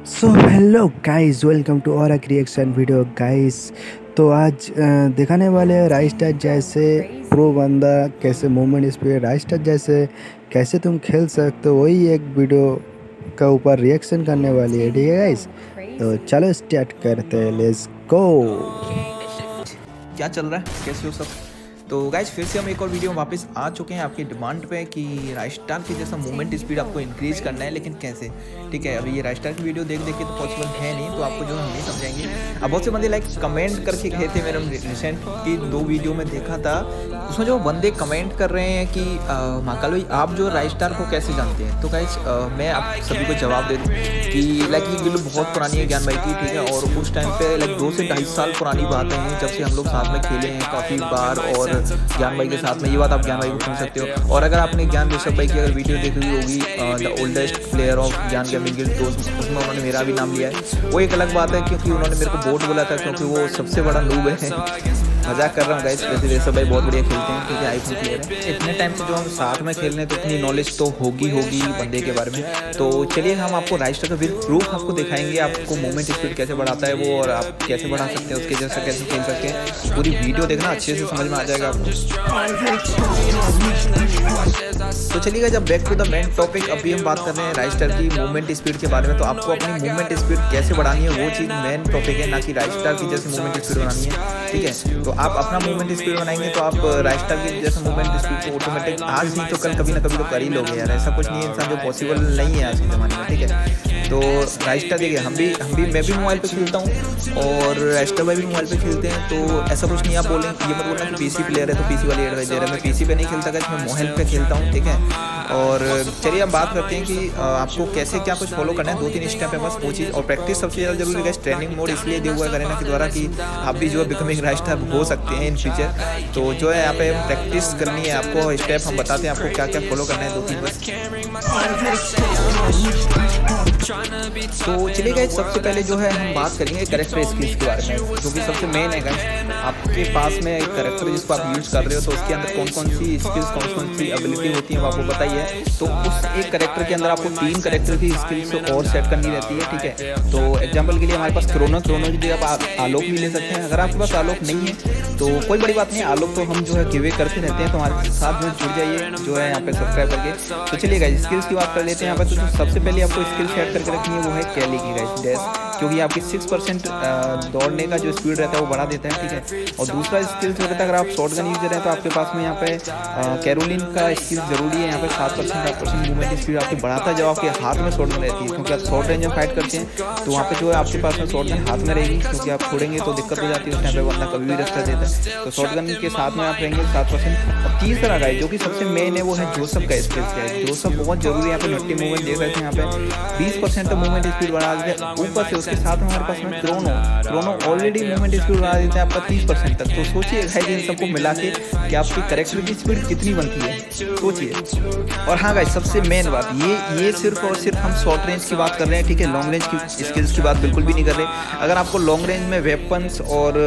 So hello guys, welcome to our reaction video guys. तो आज दिखाने वाले हैं राइस्टर जैसे प्रो बंदा कैसे मूवमेंट स्पीड, राइस्टर जैसे कैसे तुम खेल सकते हो, वही एक वीडियो का ऊपर रिएक्शन करने वाली है। ठीक है गाइस, तो चलो स्टार्ट करते हैं, लेट्स गो। क्या चल रहा है, कैसे हो सब। तो गाइज फिर से हम एक और वीडियो में वापस आ चुके हैं आपकी डिमांड पे कि राइस्टार की जैसा मूवमेंट स्पीड आपको इंक्रीज करना है, लेकिन कैसे। ठीक है, अभी ये राइस्टार की वीडियो देख के तो पॉसिबल है नहीं, तो आपको जो हम नहीं समझाएंगे। अब बहुत से बंदे लाइक कमेंट करके गए थे, मेरे रिसेंट की 2 वीडियो में देखा था, उसमें जो बंदे कमेंट कर रहे हैं कि महाकाल भाई आप जो राइस्टार को कैसे जानते हैं। तो गाइज मैं आप सभी को जवाब दे दूँ कि लाइक ये वीडियो बहुत पुरानी है ज्ञान भाई की। ठीक है, और उस टाइम पे लाइक 2 से 2.5 साल पुरानी बातें हैं, जब से हम लोग साथ में खेले हैं काफ़ी बार, और ज्ञान भाई के साथ में। ये बात आप ज्ञान भाई को सुन सकते हो। और अगर आपने ज्ञान ऋषभ भाई की अगर वीडियो देखी होगी, द ओल्डेस्ट प्लेयर ऑफ ज्ञान गेमिंग गिल्ड, तो उसमें उन्होंने मेरा भी नाम लिया है। वो एक अलग बात है, क्योंकि उन्होंने मेरे को बोट बोला था, क्योंकि वो सबसे बड़ा नूब है। मजाक कर रहा हूँ गाइस, वैसे ऋषभ भाई बहुत बढ़िया खेलते हैं। ठीक है, आईफोन प्लेयर है। इतने टाइम से जो हम साथ में खेल रहे हैं, तो इतनी नॉलेज तो होगी बंदे के बारे में। तो चलिए हम आपको राइस्टर का विद प्रूफ आपको दिखाएंगे, आपको मूवमेंट स्पीड कैसे बढ़ाता है वो, और आप कैसे बढ़ा सकते हैं, उसके जैसा कैसे खेल सकते हैं। पूरी वीडियो देखना, अच्छे से समझ में आ जाएगा आपको। तो चलिएगा जब back to the main topic, अभी हम बात कर रहे हैं राइस्टर की मूवमेंट स्पीड के बारे में। तो आपको अपनी मूवमेंट स्पीड कैसे बढ़ानी है, वो चीज़ मेन टॉपिक है, ना कि राइस्टर की जैसे मूवमेंट स्पीड बनानी है। ठीक है, तो आप अपना मूवमेंट स्पीड बनाएंगे तो आप राइस्टर की जैसे मूवमेंट स्पीड को ऑटोमेटिक आज नहीं तो कल कभी ना कभी तो कर ही लोगे यार। ऐसा कुछ नहीं है इंसान जो पॉसिबल नहीं है आज के ज़माने में। ठीक है, तो राइस्टर देखिए, मैं भी मोबाइल पे खेलता हूँ, और राइस्टर भाई भी मोबाइल पे खेलते हैं। तो ऐसा कुछ नहीं, आप बोलें ये मत बोलना कि पीसी प्लेयर है तो पीसी वाली एडवाइस दे रहा है। मैं पीसी पे नहीं खेलता गाइस, मैं मोबाइल पे खेलता हूँ। ठीक है, और चलिए हम बात करते हैं कि आपको कैसे क्या कुछ फॉलो करना है। 2-3 स्टेप है बस, वो चीज़। और प्रैक्टिस सबसे ज़्यादा जरूरी है। ट्रेनिंग मोड इसलिए दिया हुआ है करेना के द्वारा कि आप भी जो है बिकमिंग राइस्टर हो सकते हैं इन फ्यूचर। तो जो है यहाँ पे प्रैक्टिस करनी है आपको। स्टेप हम बताते हैं आपको क्या क्या फॉलो करना है, 2-3 बस। तो चलिए गाइस, सबसे पहले जो है हम बात करेंगे कैरेक्टर स्किल्स के बारे में, जो कि सबसे मेन है गाइस। आपके पास में एक कैरेक्टर जिसको आप यूज कर रहे हो, तो उसके अंदर कौन कौन सी स्किल्स, कौन कौन सी एबिलिटी होती है वो आपको बताइए। तो उस एक कैरेक्टर के अंदर आपको 3 कैरेक्टर की स्किल्स और सेट करनी रहती है। ठीक है, तो एग्जांपल के लिए हमारे पास क्रोनो की जगह आप आलोक भी ले सकते हैं। अगर आपके पास आलोक नहीं है तो कोई बड़ी बात नहीं, आलोक तो हम जो है गिवे करते रहते हैं, तो हमारे साथ जो जुड़ जाइए, जो है यहाँ पे सब्सक्राइब करके। तो चलिए गाइस, स्किल्स की बात कर लेते हैं यहाँ पे। तो सबसे पहले आपको स्किल सेट करके रखनी है, वो है कैली की गाइस डैश, क्योंकि आपकी 6% दौड़ने का जो स्पीड रहता है वो बढ़ा देता है। ठीक है, और दूसरा स्किल जो रहता है, अगर आप शॉर्ट गन यूज कर रहे हैं तो आपके पास में यहाँ पे कैरोलिन का स्किल जरूरी है। यहाँ पे 7% मूवमेंट स्पीड आपकी बढ़ाता है जब आपके हाथ में शॉर्ट गन रहती है, क्योंकि आप शॉर्ट रेंज में फाइट करते हैं, तो वहाँ पे जो है आपके पास में शॉर्ट गन हाथ में रहेगी, क्योंकि आप छोड़ेंगे तो दिक्कत हो जाती है, उस टाइम पे वरना कभी भी रास्ता देता है। तो शॉर्ट गन के साथ में आप रहेंगे 7%। और तीसरा गाइस जो कि सबसे मेन है, वो है जोसेफ का स्किल्स है। जोसेफ बहुत जरूरी है। यहाँ पे नट्टी मूवमेंट देख रहे थे, यहाँ पे 20% तक मूवमेंट स्पीड बढ़ा देते हैं। ऊपर से उसके साथ में हमारे पास में क्रोनो ऑलरेडी मूवमेंट स्पीड बढ़ा देते हैं आपका 30% तक। तो सोचिए गाइस, इन सबको मिला के कि आपकी कैरेक्टर की स्पीड कितनी बनती है, सोचिए। और हाँ गाइस, सबसे मेन बात ये सिर्फ और सिर्फ हम शॉर्ट रेंज की बात कर रहे हैं। ठीक है, लॉन्ग रेंज की स्किल्स की बात बिल्कुल भी नहीं कर रहे। अगर आपको लॉन्ग रेंज में वेपन्स और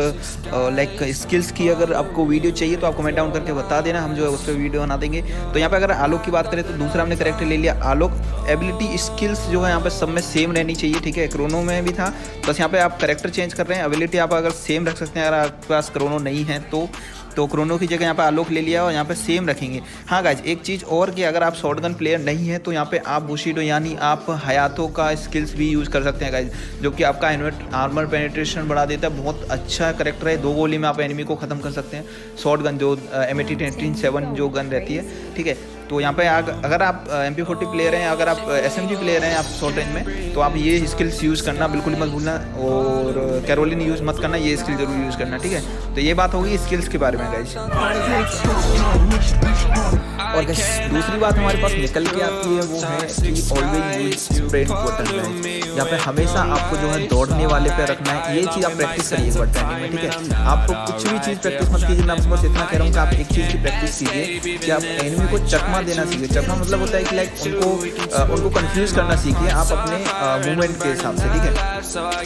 लाइक स्किल्स की अगर आपको वीडियो चाहिए तो आप कमेंट डाउन करके बता देना, हम जो है उस पर वीडियो बना देंगे। तो यहाँ पे अगर आलोक की बात करें तो दूसरा हमने कैरेक्टर ले लिया आलोक। एबिलिटी स्किल्स जो है यहाँ पे सब में सेम रहनी चाहिए। ठीक है, क्रोनो में भी था, बस यहाँ पे आप कैरेक्टर चेंज कर रहे हैं। एबिलिटी आप अगर सेम रख सकते हैं, अगर आपके पास क्रोनो नहीं है तो क्रोनो की जगह यहाँ पे आलोक ले लिया और यहाँ पे सेम रखेंगे। हाँ गाइज, एक चीज़ और कि अगर आप शॉटगन प्लेयर नहीं है तो यहाँ पे आप बुशिडो यानी आप हयातो का स्किल्स भी यूज़ कर सकते हैं गाइज, जो कि आपका आर्मर पेनिट्रेशन बढ़ा देता है। बहुत अच्छा कैरेक्टर है, 2 गोली में आप एनिमी को ख़त्म कर सकते हैं। शॉटगन जो M18-7 जो गन रहती है। ठीक है, तो यहाँ पे अगर आप MP40 प्लेयर हैं, अगर आप SMG प्लेयर हैं आप शॉर्ट रेंज में, तो आप ये स्किल्स यूज़ करना बिल्कुल मत भूलना, और कैरोलिन यूज़ मत करना, ये स्किल जरूर यूज़ करना। ठीक है, तो ये बात होगी स्किल्स के बारे में गाइस। और गाइस दूसरी बात हमारे पास निकल के आती है, वो है कि always use sprint button guys. यहाँ पे हमेशा आपको जो है दौड़ने वाले पे रखना है। ये चीज़ आप प्रैक्टिस करिए एक बार ट्रेनिंग में। ठीक है, आपको कुछ भी चीज़ प्रैक्टिस मत कीजिए, मैं आपको बस इतना कह रहा हूँ कि आप एक चीज़ की प्रैक्टिस कीजिए कि आप एनिमी को चकमा देना सीखिए। चकमा मतलब होता है कि लाइक उनको कंफ्यूज करना सीखिए आप अपने मूवमेंट के हिसाब से। ठीक है,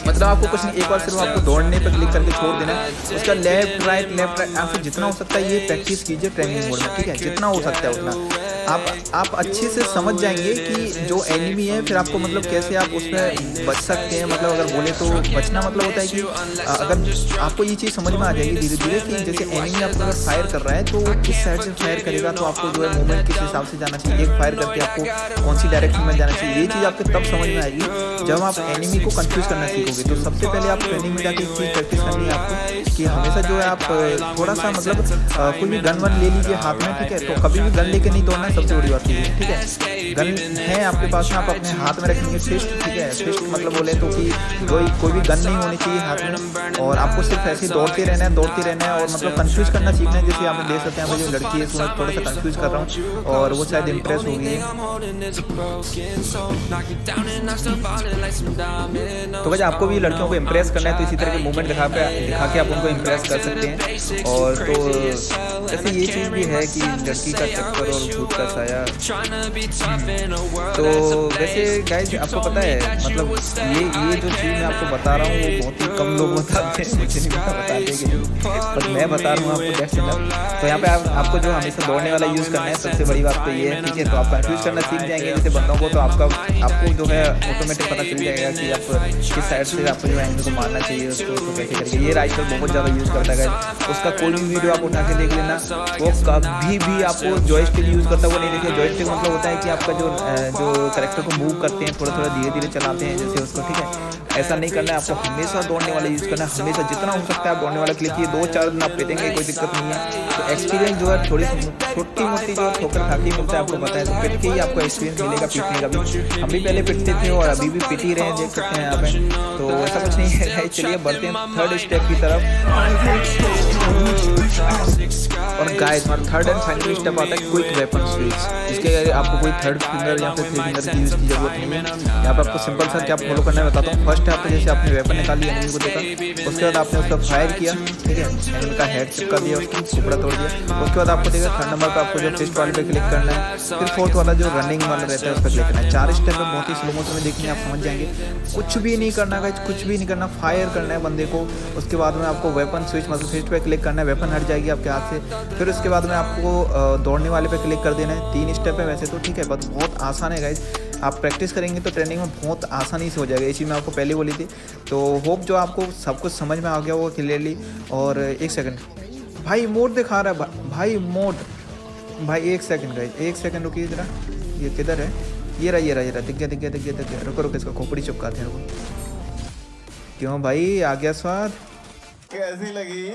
मतलब आपको कुछ नहीं, एक बार सिर्फ आपको दौड़ने पर क्लिक करके छोड़ देना है, उसका लेफ्ट राइट आपसे जितना हो सकता है ये प्रैक्टिस कीजिए ट्रेनिंग मोड में। ठीक है, जितना हो सकता है उतना। आप अच्छे से समझ जाएंगे कि जो एनिमी है फिर आपको मतलब कैसे आप उसमें बच सकते हैं। मतलब अगर बोले तो बचना मतलब होता है कि अगर आपको ये चीज़ समझ में आ जाएगी धीरे धीरे कि जैसे एनिमी आपको अगर फायर कर रहा है तो वो किस साइड से फायर करेगा, तो आपको जो है मूवमेंट किस हिसाब से जाना चाहिए, एक फायर करके आपको कौन सी डायरेक्शन में जाना चाहिए। ये चीज़ आपको तब समझ में आएगी जब आप एनिमी को कंफ्यूज करना सीखोगे। तो सबसे पहले आप ट्रेनिंग में जाके एक चीज़ प्रैक्टिस करनी है आपको कि हमेशा जो है आप थोड़ा सा मतलब कोई भी गन वन ले लीजिए हाथ में, ठीक है। तो कभी भी गन लेके नहीं दौड़ना है, सबसे बड़ी बात ये है, ठीक है। गन है आपके पास में, आप अपने हाथ में रखेंगे फिस्ट, ठीक है। फिस्ट मतलब बोले तो कि कोई भी गन नहीं होनी चाहिए हाथ में, और आपको सिर्फ ऐसे ही दौड़ते रहना है और मतलब कंफ्यूज करना सीखना है। जैसे आप देख सकते हैं जो लड़की है उसमें थोड़ा सा कंफ्यूज कर रहा हूँ और वो शायद इम्प्रेस हो गई है। तो वजह आपको भी लड़कियों को इम्प्रेस करना है तो इसी तरह के मूवमेंट दिखा के आप उनको इम्प्रेस कर सकते हैं। और तो जैसे ये चीज़ भी है कि लड़की का चक्कर और भूत का साया। तो वैसे गाइस आपको पता है मतलब ये जो चीज़ मैं आपको बता रहा हूँ वो बहुत ही कम लोग बताते हैं, मुझे नहीं पता बताते कि पर मैं बता रहा हूँ आपको दैट्स इनफ। तो यहाँ पे आपको जो हमेशा दौड़ने वाला यूज़ करना है, सबसे बड़ी बात तो ये है, ठीक है। तो आप कंफ्यूज करना सीख जाएंगे जैसे बंदों को, तो आपको जो है ऑटोमेटिक पता चल जाएगा कि आप किस साइड से आपको जो है एनिमी को मारना चाहिए, उसको कैसे करके। ये राइफल बहुत ज़्यादा यूज़ करता है, उसका कोई भी वीडियो आप उठा के देख लेना, वो कभी भी आपको जॉयस्टिक यूज़ करता वो नहीं देखिए। जॉयस्टिक मतलब होता है कि आपका जो कैरेक्टर को मूव करते हैं थोड़ा धीरे धीरे चलाते हैं जैसे उसको, ठीक है। ऐसा नहीं करना है, आपको हमेशा दौड़ने वाला यूज़ करना है, हमेशा जितना हो सकता है आप दौड़ने वाला क्लिक किए। 2-4 दिन आप पीटेंगे कोई दिक्कत नहीं है। तो एक्सपीरियंस जो है थोड़ी छोटी मोटी जो ठोकर खा के मिलता है, आपको पता है। तो पिट के ही आपको एक्सपीरियंस मिलेगा पीटने का भी। हम भी पहले पिटते थे और अभी भी पिट ही रहे हैं, देख सकते हैं यहाँ पे। तो ऐसा कुछ नहीं है। चलिए बढ़ते हैं थर्ड स्टेप की तरफ। और गाइस हमारा थर्ड एंड फाइनल स्टेप आता है क्विक वेपन स्विच, जिसके आपको कोई थर्ड फिंगर या फिर 3 फिंगर की यूज़ की जरूरत नहीं है। यहाँ पे आपको सिंपल सा क्या फॉलो करना है बताता हूँ। फर्स्ट है आपको जैसे आपने वेपन निकाली एनिमी को देखा, उसके बाद आपने उसका फायर किया, ठीक है। एनिमी का हेड चिपका दिया, उसका टुकड़ा तोड़ दिया। उसके बाद आपको देखा थर्ड नंबर पर आपको जो फिस्ट वाले पे क्लिक करना है, फिर फोर्थ वाला जो रनिंग वाला रहता है उस पर क्लिक करना है। 4 स्टेप में बहुत ही स्लो मोशन में देखने आप समझ जाएंगे। कुछ भी नहीं करना गाइस, कुछ भी नहीं करना, फायर करना है बंदे को। उसके बाद में आपको वेपन स्विच मतलब फिस्ट पे क्लिक करना है, वेपन हट जाएगी आपके हाथ से। फिर उसके बाद में आपको दौड़ने वाले पे क्लिक कर देना है। 3 स्टेप है वैसे तो, ठीक है, बट बहुत आसान है गाइस। आप प्रैक्टिस करेंगे तो ट्रेनिंग में बहुत आसानी से हो जाएगा। ये चीज़ मैं आपको पहले बोली थी। तो होप जो आपको सब कुछ समझ में आ गया वो क्लियरली। और एक सेकंड भाई मोड दिखा रहा है, भाई मोड भाई एक सेकंड गाइस, एक सेकंड रुकिए ज़रा। ये किधर है? ये रहा दिख गया। रुको इसका खोपड़ी चिपकाते हैं। रुको, क्यों भाई आ गया स्वाद? कैसी लगी?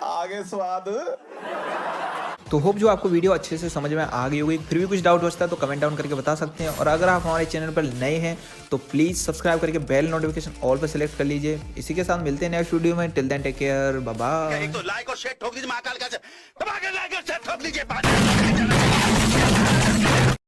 आगे स्वाद। तो होप जो आपको वीडियो अच्छे से समझ में आ गई होगी। फिर भी कुछ डाउट बचता है तो कमेंट डाउन करके बता सकते हैं। और अगर आप हमारे चैनल पर नए हैं तो प्लीज़ सब्सक्राइब करके बेल नोटिफिकेशन ऑल पर सेलेक्ट कर लीजिए। इसी के साथ मिलते हैं नेक्स्ट वीडियो में। Till then take care, bye bye. एक तो लाइक और शेयर ठोक दीजिए, महाकाल का दबा के लाइक और शेयर ठोक दीजिए।